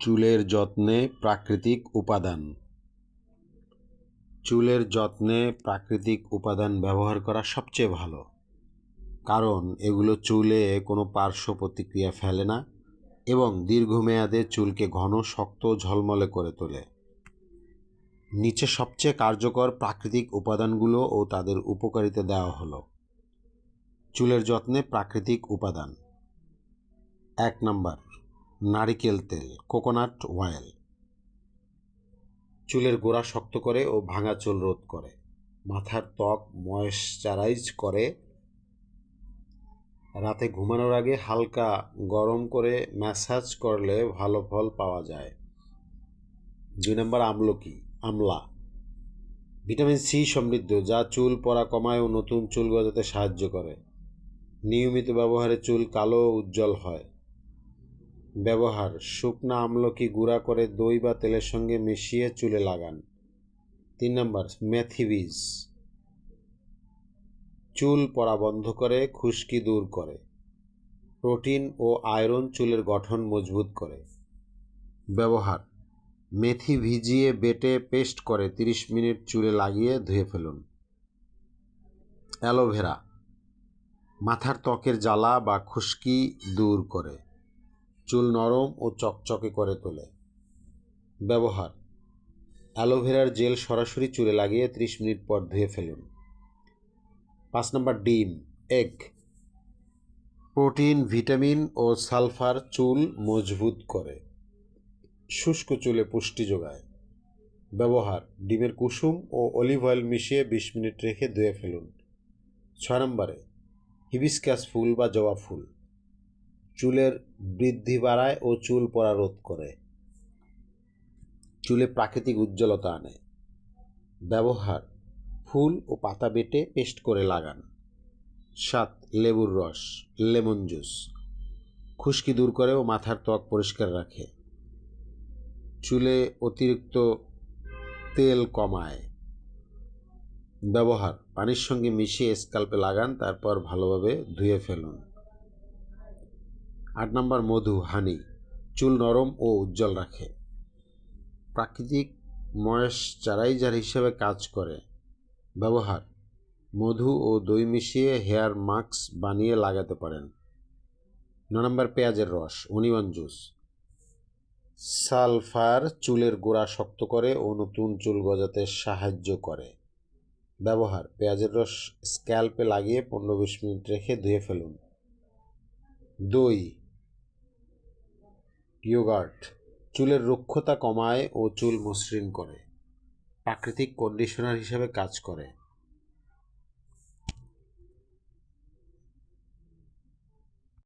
চুলের যত্নে প্রাকৃতিক উপাদান। চুলের যত্নে প্রাকৃতিক উপাদান ব্যবহার করা সবচেয়ে ভালো, কারণ এগুলো চুলে কোনো পার্শ্ব প্রতিক্রিয়া ফেলে না এবং দীর্ঘমেয়াদে চুলকে ঘন, শক্ত, ঝলমলে করে তোলে। নিচে সবচেয়ে কার্যকর প্রাকৃতিক উপাদানগুলো ও তাদের উপকারিতা দেওয়া হলো। চুলের যত্নে প্রাকৃতিক উপাদান। 1 নাম্বার, নারিকেল তেল, কোকোনাট অয়েল। চুলের গোড়া শক্ত করে ও ভাঙা চুল রোধ করে, মাথার ত্বক ময়েশ্চারাইজ করে। রাতে ঘুমানোর আগে হালকা গরম করে ম্যাসাজ করলে ভালো ফল পাওয়া যায়। 2 নাম্বার, আমলা, ভিটামিন সি সমৃদ্ধ, যা চুল পড়া কমায় ও নতুন চুল গজাতে সাহায্য করে। নিয়মিত ব্যবহারে চুল কালো ও উজ্জ্বল হয়। ব্যবহার: শুকনা আমলকি গুঁড়া করে দই বা তেলের সঙ্গে মিশিয়ে চুলে লাগান। 3 নাম্বার, মেথি বীজ, চুল পড়া বন্ধ করে, খুশকি দূর করে। প্রোটিন ও আয়রন চুলের গঠন মজবুত করে। ব্যবহার: মেথি ভিজিয়ে বেটে পেস্ট করে 30 মিনিট চুলে লাগিয়ে ধুয়ে ফেলুন। অ্যালোভেরা, মাথার ত্বকের জ্বালা বা খুশকি দূর করে, চুল নরম ও চকচকে করে তোলে। ব্যবহার: অ্যালোভেরার জেল সরাসরি চুলে লাগিয়ে 30 মিনিট পর ধুয়ে ফেলুন। 5 নাম্বার, ডিম, এগ, প্রোটিন, ভিটামিন ও সালফার চুল মজবুত করে, শুষ্ক চুলে পুষ্টি যোগায়। ব্যবহার: ডিমের কুসুম ও অলিভ অয়েল মিশিয়ে 20 মিনিট রেখে ধুয়ে ফেলুন। 6 নম্বরে, হিবিস্কাস ফুল বা জবা ফুল, চুলের বৃদ্ধি বাড়ায় ও চুল পড়া রোধ করে, চুলে প্রাকৃতিক উজ্জ্বলতা আনে। ব্যবহার: ফুল ও পাতা বেটে পেস্ট করে লাগান। 7, লেবুর রস, লেমন জুস, খুশকি দূর করে ও মাথার ত্বক পরিষ্কার রাখে, চুলে অতিরিক্ত তেল কমায়। ব্যবহার: পানির সঙ্গে মিশিয়ে স্ক্যাল্পে লাগান, তারপর ভালোভাবে ধুয়ে ফেলুন। 8 নম্বর, মধু, হানি, চুল নরম ও উজ্জ্বল রাখে, প্রাকৃতিক ময়েশ্চারাইজার হিসেবে কাজ করে। ব্যবহার: মধু ও দই মিশিয়ে হেয়ার মাস্ক বানিয়ে লাগাতে পারেন। 9 নম্বর, পেঁয়াজের রস, অনিয়ন জুস, সালফার চুলের গোড়া শক্ত করে ও নতুন চুল গজাতে সাহায্য করে। ব্যবহার: পেঁয়াজের রস স্ক্যাল্পে লাগিয়ে 15-20 মিনিট রেখে ধুয়ে ফেলুন। দই, ইয়োগার্ট, চুলের রুক্ষতা কমায় ও চুল মসৃণ করে, প্রাকৃতিক কন্ডিশনার হিসেবে কাজ করে।